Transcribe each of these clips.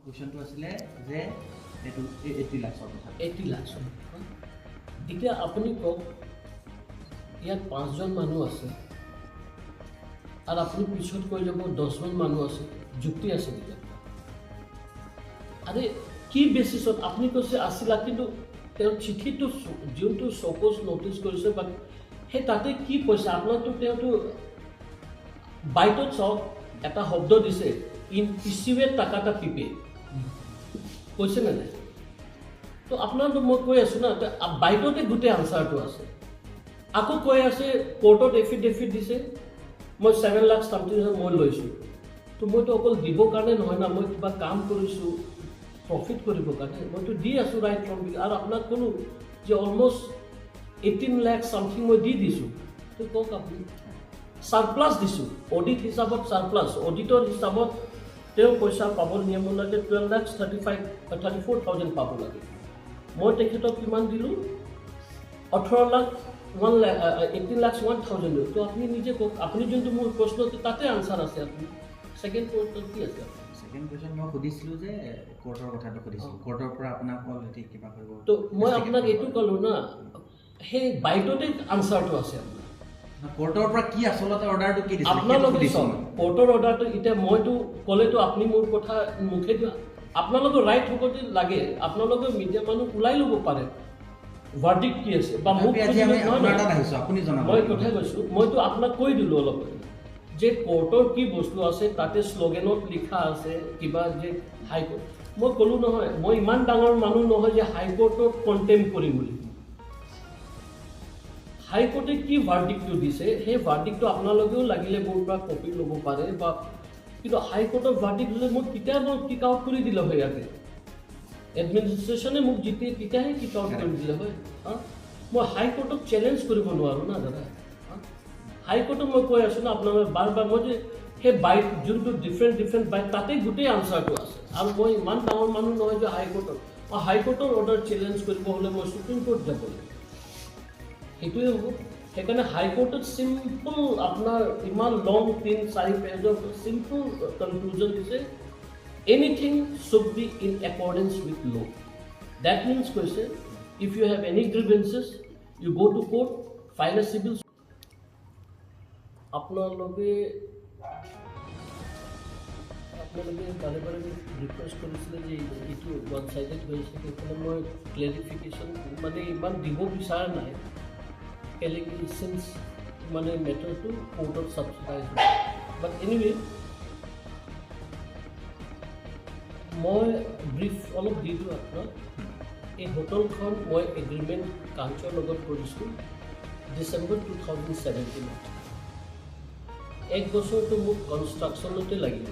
কোৱেশ্যনটো আছিলে যে এইটো 80 লাখৰ কথা 80 লাখ এতিয়া আপুনি কওক ইয়াত 5 জন মানুহ আছে আৰু আপুনি পিছত কৈ যাব 10 জন মানুহ আছে যুক্তি আছে নেকি আৰে কি বেচিছত আপুনি কৈছে 80 লাখ কিন্তু তেওঁৰ চিঠিটো যোনটো সপোজ নটিচ কৰিছে বাট সেই তাতে কি পইচা আপোনাৰতো তেওঁতো বাইটত চাওক এটা শব্দ দিছে ইন ইছ্যুৱে টাকাটা পিপে কৈছে নে নাই তো আপোনাৰতো মই কৈ আছোঁ না বাইটতে গোটেই আনচাৰটো আছে আকৌ কৈ আছে কোৰ্টত এফিডেভিট দিছে মই 7 লাখ সামথিং মই লৈছোঁ তো মইতো অকল দিবৰ কাৰণে নহয় না মই কিবা কাম কৰিছোঁ প্ৰফিট কৰিবৰ কাৰণে মইতো দি আছোঁ ৰাইট ফ্ৰম আৰু আপোনাক ক'লোঁ যে অলমষ্ট 18 লাখ সামথিং মই দি দিছোঁ তো কওক আপুনি সাৰপ্লাছ দিছোঁ অডিট হিচাপত সাৰপ্লাছ অডিটৰ হিচাপত তেওঁ পইচা পাব নিয়ম লাগে 12,34,000 পাব লাগে মই তেখেতক কিমান দিলোঁ 18 লাখ 18 লাখ 1,000 দিলোঁ তো আপুনি নিজে কওক আপুনি যোনটো মোৰ প্ৰশ্ন তাতে আনচাৰ আছে আপুনি ছেকেণ্ড কুৱেশ্যন কি আছে ছেকেণ্ড কুৱেশ্যন মই সুধিছিলোঁ যে কোৰ্টৰ কথাটো সুধিছিলোঁ কোৰ্টৰ পৰা আপোনাক কল এটি কিবা কৰিব তো মই আপোনাক এইটো ক'লোঁ না সেই বাইটতে আনচাৰটো আছে আপোনাৰ কোৰ্টৰ পৰা কি আচলতে অৰ্ডাৰটো কি দিছে আপোনালোকে চাওক কোৰ্টৰ অৰ্ডাৰটো এতিয়া মইতো ক'লেতো আপুনি মোৰ কথা মুখেদি আপোনালোকৰ ৰাইট হ'বতে লাগে আপোনালোকে মিডিয়া মানুহ ওলাই ল'ব পাৰে ভাৰ্ডিক্ট কি আছে বা মোক মই কথাই কৈছোঁ মইতো আপোনাক কৈ দিলোঁ অলপ যে কোৰ্টৰ কি বস্তু আছে তাতে শ্লোগানত লিখা আছে কিবা যে হাইকোৰ্ট মই ক'লোঁ নহয় মই ইমান ডাঙৰ মানুহ নহয় যে হাইকোৰ্টক কণ্টেম কৰিম বুলি হাইকোৰ্টে কি ভাৰ্ডিক্টটো দিছে সেই ভাৰ্ডিক্টটো আপোনালোকেও লাগিলে মোৰ পৰা কপি ল'ব পাৰে বা কিন্তু হাইকোৰ্টৰ ভাৰ্ডিক্ট হ'লে মোক কেতিয়া মই কিক আউট কৰি দিলে হয় ইয়াতে এডমিনিষ্ট্ৰেশ্যনে মোক তেতিয়াহে কিক আউট কৰি দিলে হয় মই হাইকোৰ্টক চেলেঞ্জ কৰিব নোৱাৰোঁ না দাদা হাইকোৰ্টক মই কৈ আছোঁ না আপোনালোকে বাৰ বাৰ মই যে সেই বাইট যোনটো ডিফাৰেণ্ট বাইট তাতে গোটেই আনচাৰটো আছে আৰু মই ইমান ডাঙৰ মানুহ নহয় যে হাইকোৰ্টৰ অৰ্ডাৰ চেলেঞ্জ কৰিব হ'লে মই সুপ্ৰিম কোৰ্ট যাব লাগিব সেইটোৱে হ'ব সেইকাৰণে হাইকোৰ্টত চিম্পল আপোনাৰ ইমান লং 3-4 পেজৰ চিম্পল কনক্লুজন দিছে anything should be in accordance with law that means কৈছে if you have any grievances you go' to court file a civil আপোনালোকে বাৰে বাৰে ৰিকুৱেষ্ট কৰিছিলে যে এইটো ওৱান ছাইডেড হৈছে সেইকাৰণে মই ক্লেৰিফিকেশ্যন মানে ইমান দিব বিচৰা নাই since মানে মেটাৰটো কোৰ্টত ছাবচিডাইজ হয় বাট এনিৱে মই ব্ৰিফ অলপ দি দিওঁ আপোনাক এই হোটেলখন মই এগ্ৰিমেণ্ট কাউন্সিলৰ লগত কৰিছোঁ ডিচেম্বৰ 2017 এক বছৰটো মোক কনষ্ট্ৰাকশ্যনতে লাগিব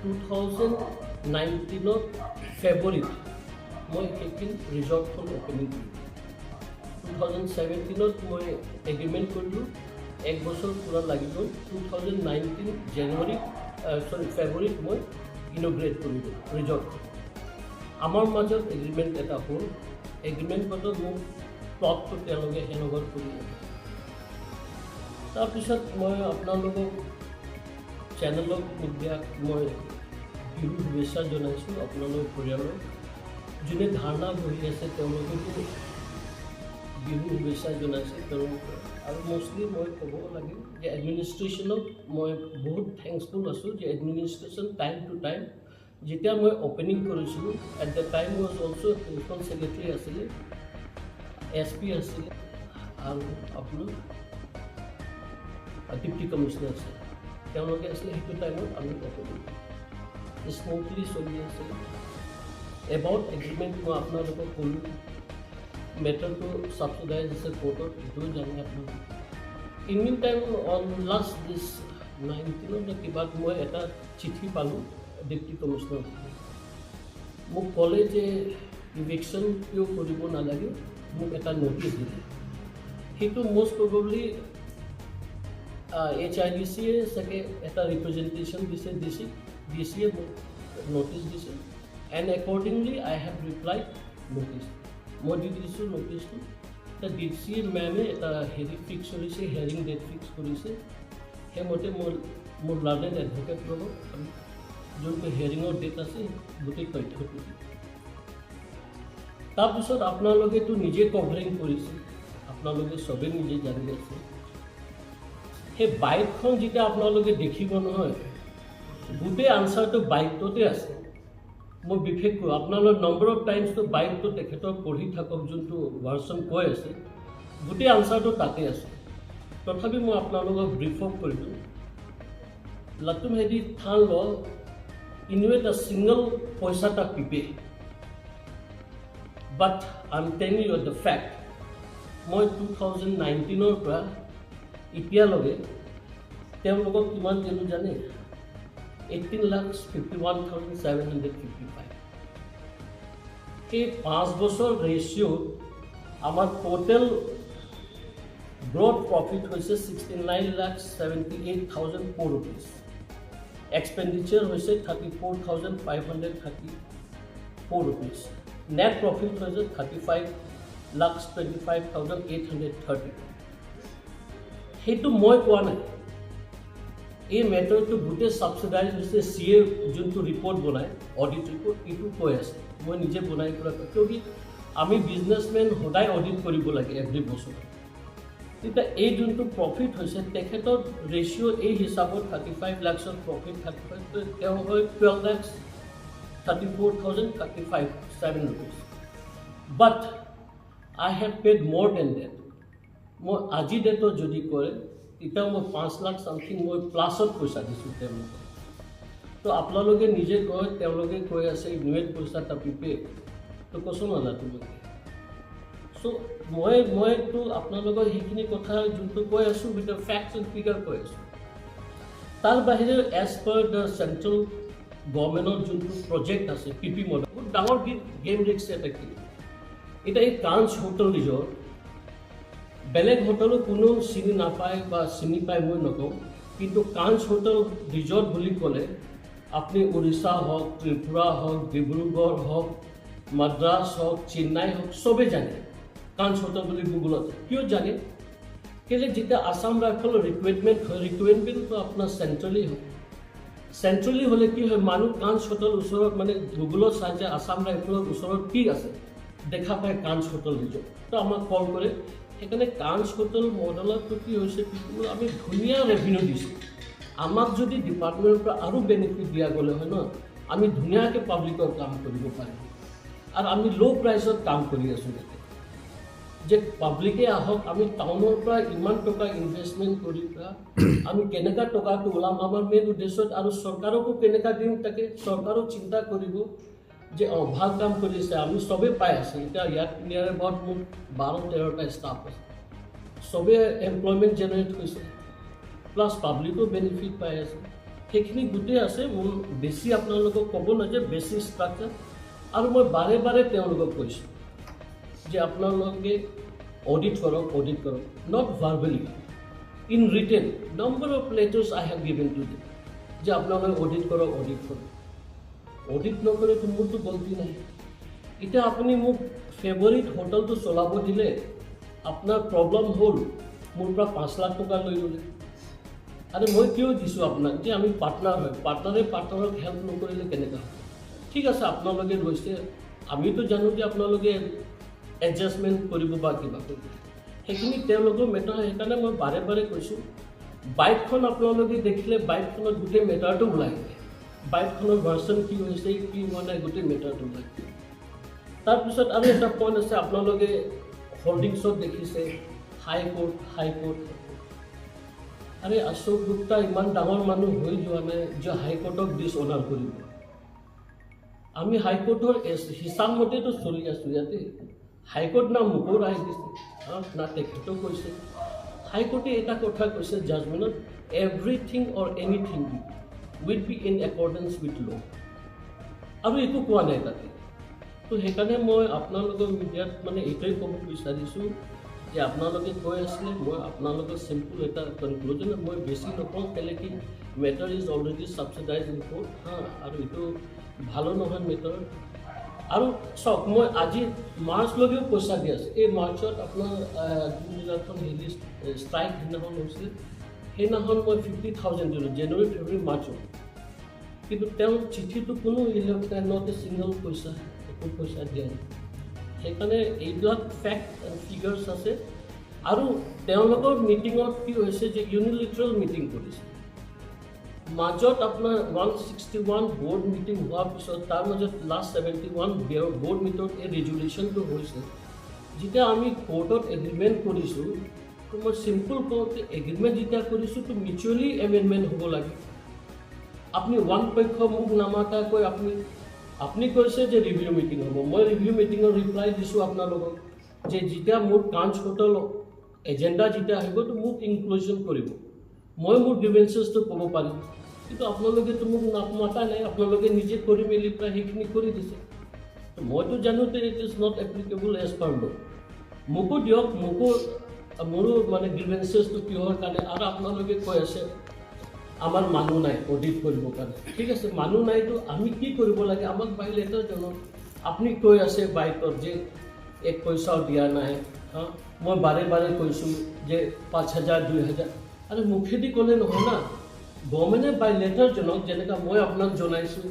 2019 ফেব্ৰুৱাৰীত মই সেইখিনি ৰিজৰ্টখন অপেনিং কৰিলোঁ 2017 মই এগ্ৰিমেণ্ট কৰিলোঁ এক বছৰ পূৰা লাগি গ'ল 2019 ফেব্ৰুৱাৰীত মই ইনগ্ৰেট কৰিলোঁ ৰিজৰ্টখন আমাৰ মাজত এগ্ৰিমেণ্ট এটা হ'ল এগ্ৰিমেণ্ট মাজত মোক প্লটটো তেওঁলোকে হেণ্ডঅভাৰ কৰিলে তাৰপিছত মই আপোনালোকক চেনেলক মিডিয়াক মই বিহু শুভেচ্ছা জনাইছোঁ আপোনালোকৰ পৰিয়ালক যোনে ধাৰণা বহি আছে তেওঁলোককো বিহু শুভেচ্ছা জনাইছে তেওঁলোকে আৰু মষ্টলি মই ক'ব লাগে যে এডমিনিষ্ট্ৰেশ্যনক মই বহুত থেংকফুল আছোঁ যে এডমিনিষ্ট্ৰেশ্যন টাইম টু টাইম যেতিয়া মই অপেনিং কৰিছিলোঁ at the time was also' health secretary আছিলে SP আছিলে আৰু আপোনাৰ ডিপ্টি কমিশ্যনাৰ আছিলে তেওঁলোকে আছিলে সেইটো টাইমত আমি অপেনিং স্মুথলি চলি আছিলে এবাউট এগ্ৰিমেণ্ট মই আপোনালোকক ক'লোঁ মেটাৰটো ছাবচিডাইজ আছে কোৰ্টত এইটোও জানে আপোনালোকে in meantime on last this 19 কিবা মই এটা চিঠি পালোঁ ডিপ্টি কমিশ্যনাৰ মোক ক'লে যে ইভিকশ্যন কিয় কৰিব নালাগে মোক এটা ন'টিছ দিলে সেইটো মষ্ট প্ৰবেবলি HIDCয়ে চাগে এটা ৰিপ্ৰেজেণ্টেশ্যন দিছে DCয়ে মোক ন'টিছ দিছে and accordingly I have replied notice মই দি দিছোঁ ন'টিছটো DCয়ে মেমে এটা হেৰি ফিক্স কৰিছে হিয়াৰিং ডেট ফিক্স কৰিছে সেইমতে মোৰ লাৰ্ণেড এডভকেট লগত আমি যোনটো হিয়াৰিঙৰ ডেট আছে গোটেই তথ্যটো দিম। তাৰপিছত আপোনালোকেতো নিজে কভাৰিং কৰিছে, আপোনালোকে চবেই নিজে জানি আছে। সেই বাইকখন যেতিয়া আপোনালোকে দেখিব নহয়, গোটেই আনচাৰটো বাইকটোতে আছে। মই বিশেষকৈ আপোনালোকৰ নম্বৰ অফ টাইমছটো বাইকটো তেখেতক পঢ়ি থাকক, যোনটো ভাৰ্চন কৈ আছে গোটেই আনচাৰটো তাতে আছে। তথাপি মই আপোনালোকক ব্ৰিফ অফ কৰিলোঁ। লাটুম হেডি থান ল ইনভেট আ ছিংগল পইচা এটা পিপে, but I am telling you the fact, মই 2019 পৰা এতিয়ালৈকে তেওঁলোকক কিমান দিলোঁ জানে? 18,51,755। সেই 5 বছৰ ৰেচিঅ'ত আমাৰ টোটেল গ্ৰথ প্ৰফিট হৈছে 69,78,004 rupees। এক্সপেণ্ডিচাৰ হৈছে 34,534 rupees। নেট প্ৰফিট হৈছে 35,25,830। সেইটো মই কোৱা নাই। এই মেটাৰটো গোটেই ছাবচিডাইজ হৈছে CA যোনটো ৰিপৰ্ট বনায়, অডিট ৰিপৰ্ট, এইটো কৈ আছে। মই নিজে বনাই কৰা, কিয় আমি বিজনেছমেন সদায় অডিট কৰিব লাগে এভৰি বছৰ। তেতিয়া এই যোনটো প্ৰফিট হৈছে তেখেতৰ ৰেচিঅ' এই হিচাপত 35 লাখৰ প্ৰফিট 35, তেওঁ হয় 12,34,037 rupees। But I have paid মোৰ দেন ডেট। মই আজি ডেটত যদি কৰে তেতিয়াও মই 5 লাখ চামথিং মই প্লাছত পইচা দিছোঁ তেওঁলোকক। তো আপোনালোকে নিজে কয়, তেওঁলোকে কৈ আছে ইনভেট পইচা এটা পিপে, তো কৈছোঁ নালা তোমালোকে। চ' মইতো আপোনালোকৰ সেইখিনি কথা যোনটো কৈ আছোঁ with the facts and figure কৈ আছোঁ। তাৰ বাহিৰে এজ পাৰ দ্য চেণ্ট্ৰেল গভৰ্ণমেণ্টৰ যোনটো প্ৰজেক্ট আছে PP মডেল, বহুত ডাঙৰ গেম ৰিক্স এটা কি এতিয়া এই কাঞ্চ হোটেল ৰিজৰ্ট, বেলেগ হোটেলো কোনেও চিনি নাপায় বা চিনি পায় মই নকওঁ, কিন্তু কাঞ্চ হোটেল ৰিজৰ্ট বুলি ক'লে আপুনি উৰিষ্যা হওক, ত্ৰিপুৰা হওক, ডিব্ৰুগড় হওক, মাদ্ৰাছ হওক, চেন্নাই হওক, চবেই জানে কাঞ্চ হোটেল বুলি গুগলত। কিয় জানে? কেলৈ যেতিয়া আছাম ৰাইফলৰ ৰিকুৱাৰমেণ্ট হয়, ৰিকুৱাৰমেণ্টটো আপোনাৰ চেণ্ট্ৰেলি হয়। চেণ্ট্ৰেলি হ'লে কি হয়, মানুহ কাঞ্চ হোটেল ওচৰত মানে গুগলত চাই যে আছাম ৰাইফলৰ ওচৰত কি আছে, দেখা পায় কাঞ্চ হোটেল ৰিজৰ্ট, তো আমাক কল কৰে। সেইকাৰণে কাঞ্চ হোটেল মডেলতো কি হৈছে, আমি ধুনীয়া ৰেভিনিউ দিছোঁ। আমাক যদি ডিপাৰ্টমেণ্টৰ পৰা আৰু বেনিফিট দিয়া গ'লে হয় ন, আমি ধুনীয়াকৈ পাব্লিকৰ কাম কৰিব পাৰিম। আৰু আমি ল' প্ৰাইচত কাম কৰি আছোঁ ইয়াতে, যে পাব্লিকে আহক, আমি টাউনৰ পৰা ইমান টকা ইনভেষ্টমেণ্ট কৰি পৰা আমি কেনেকুৱা টকাটো ওলাম, আমাৰ মেইন উদ্দেশ্যত, আৰু চৰকাৰকো কেনেকুৱা দিম তাকে চৰকাৰো চিন্তা কৰিব যে ভাল কাম কৰিছে, আমি চবেই পাই আছোঁ। এতিয়া ইয়াত নিয়াৰে বহুত মোৰ 12-13টা ষ্টাফ আছে, চবেই এমপ্লয়মেণ্ট জেনেৰেট হৈছে, প্লাছ পাব্লিকো বেনিফিট পাই আছে। সেইখিনি গোটেই আছে। মোৰ বেছি আপোনালোকক ক'ব নহয় যে বেছি ষ্ট্ৰাকচাৰ, আৰু মই বাৰে বাৰে তেওঁলোকক কৈছোঁ যে আপোনালোকে অডিট কৰক, not verbally, in written number of letters I have given to them, যে আপোনালোকে অডিট কৰক। অডিট নকৰেতো মোৰতো গলতি নাই। এতিয়া আপুনি মোক ফেব্ৰুৱাৰীত হোটেলটো চলাব দিলে, আপোনাৰ প্ৰব্লেম হ'ল মোৰ পৰা 5 লাখ টকা লৈ ল'লে। আৰু মই কিয় দিছোঁ আপোনাক, যে আমি পাৰ্টনাৰ হয়, পাৰ্টনাৰক হেল্প নকৰিলে কেনেকুৱা হয়? ঠিক আছে, আপোনালোকে লৈছে, আমিতো জানো যে আপোনালোকে এডজাষ্টমেণ্ট কৰিব বা কিবা কৰিব, সেইখিনি তেওঁলোকৰ মেটাৰ। সেইকাৰণে মই বাৰে বাৰে কৈছোঁ, বাইকখন আপোনালোকে দেখিলে বাইকখনত গোটেই মেটাৰটো ওলাই যায়, বাইকখনৰ ভাৰ্চন কি হৈছে, কি হোৱা নাই, গোটেই মেটাৰটো ওলাই যায়। তাৰপিছত আৰু এটা পইণ্ট আছে, আপোনালোকে হোল্ডিংছত দেখিছে হাইকোৰ্ট। আৰে অশোক গুপ্তা ইমান ডাঙৰ মানুহ হৈ যোৱা নাই যে হাইকোৰ্টক ডিছঅনাৰ কৰিব। আমি হাইকোৰ্টৰ হিচাপ মতেতো চলি আছোঁ ইয়াতে। হাইকোৰ্ট না মোকো ৰায় দিছে, না তেখেতেও কৈছে। হাইকোৰ্টে এটা কথা কৈছে জাজমেণ্টত, everything or anything will be in accordance with law', আৰু একো কোৱা নাই তাতে। তো সেইকাৰণে মই আপোনালোকৰ মিডিয়াত মানে এইটোৱে ক'ব বিচাৰিছোঁ যে আপোনালোকে কৈ আছিলে, মই আপোনালোকৰ চিম্পুল এটা কনক্লুজন, মই বেছি নকওঁ, কেলৈ কি মেটাৰ ইজ অলৰেডি ছাবচিডাইজ ৰিপৰ্ট আৰু এইটো ভালো নহয় মেটাৰ। আৰু চাওক, মই আজি মাৰ্চলৈকেও পইচা দি আছোঁ। এই মাৰ্চত আপোনাৰ যোনদিনাখন হেৰি ষ্ট্ৰাইক সেইদিনাখন হৈছিলে, সেইদিনাখন মই 50,000 দিলোঁ, জানুৱাৰী ফেব্ৰুৱাৰী মাৰ্চত। কিন্তু তেওঁৰ চিঠিটো কোনো ইলেক্ট্ৰনতে ছিংগল পইচা একো পইচা দিয়া নাই সেইকাৰণে এইবিলাক ফেক্ট এণ্ড ফিগাৰ্ছ আছে আৰু তেওঁলোকৰ মিটিঙত কি হৈছে যে ইউনিলেটাৰেল মিটিং কৰিছে মাজত আপোনাৰ 161 বৰ্ড মিটিং হোৱাৰ পিছত তাৰ মাজত লাষ্ট 71 বৰ্ড মিটত এই ৰেজুলেশ্যনটো হৈছে যেতিয়া আমি কোৰ্টত এগ্ৰিমেণ্ট কৰিছোঁ তো মই চিম্পল কওঁ যে এগ্ৰিমেণ্ট যেতিয়া কৰিছোঁ তো মিউচুৱেলি এমেণ্ডমেণ্ট হ'ব লাগে আপুনি ওৱান পক্ষ মোক নামাতাকৈ আপুনি কৈছে যে ৰিভিউ মিটিং হ'ব মই ৰিভিউ মিটিঙৰ ৰিপ্লাই দিছোঁ আপোনালোকক যে যেতিয়া মোৰ কাঞ্চ হোটেল এজেণ্ডা যেতিয়া আহিব তো মোক ইনক্লুজন কৰিব মই মোৰ গ্ৰিভেঞ্চেছটো ক'ব পাৰিম কিন্তু আপোনালোকেতো মোক নামাতা নাই আপোনালোকে নিজে কৰি মেলি প্ৰায় সেইখিনি কৰি দিছে মইতো জানো যে it is not applicable as per law মোকো দিয়ক মোৰো মানে গ্ৰিভেঞ্চেছটো কিহৰ কাৰণে আৰু আপোনালোকে কৈ আছে আমাৰ মানুহ নাই অডিট কৰিবৰ কাৰণে ঠিক আছে মানুহ নাইতো আমি কি কৰিব লাগে আমাক বাই লেটাৰ জনাওক আপুনি কৈ আছে বাইকত যে এক পইচাও দিয়া নাই মই বাৰে বাৰে কৈছোঁ যে 5,000 2,000 আৰু মুখেদি ক'লে নহয় না গভৰ্ণমেণ্টে বাই লেটাৰ জনাওক যেনেকৈ মই আপোনাক জনাইছোঁ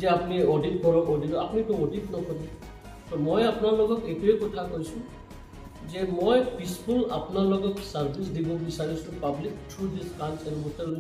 যে আপুনি অডিট কৰক আপুনিতো অডিট নকৰে তো মই আপোনালোকক এইটোৱে কথা কৈছোঁ যে মই পিচফুল আপোনালোকক ছাৰ্ভিচ দিব বিচাৰিছোঁ পাব্লিক থ্ৰু দিছ কাঞ্চ এণ্ড হোটেল